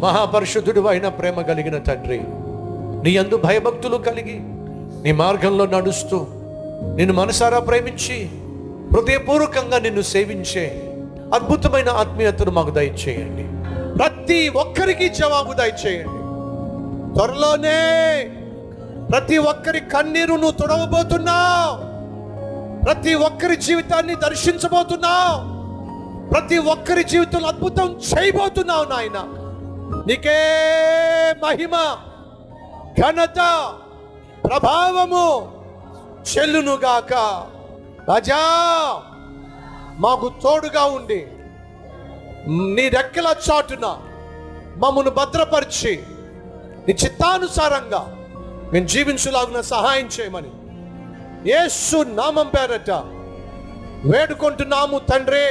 మహాపరిశుద్ధుడు అయిన ప్రేమ కలిగిన తండ్రి, నీ యందు భయభక్తులు కలిగి నీ మార్గంలో నడుస్తూ నిన్ను మనసారా ప్రేమించి హృదయపూర్వకంగా నిన్ను సేవించే అద్భుతమైన ఆత్మీయతను మాకు దయచేయండి. ప్రతి ఒక్కరికి జవాబు దయచేయండి. త్వరలోనే ప్రతి ఒక్కరి కన్నీరు నువ్వు తుడవబోతున్నావు. ప్రతి ఒక్కరి జీవితాన్ని దర్శించబోతున్నావు. ప్రతి ఒక్కరి జీవితంలో అద్భుతం చేయబోతున్నావు నాయన. నీకే మహిమ, ఘనత, ప్రభావము చెల్లునుగాక. రాజా, మాకు తోడుగా ఉండి నీ రెక్కల చాటున మమ్మను భద్రపరిచి నీ చిత్తానుసారంగా మేము జీవించలాగున సహాయం చేయమని యేసు నామం పేరట వేడుకుంటున్నాము తండ్రి.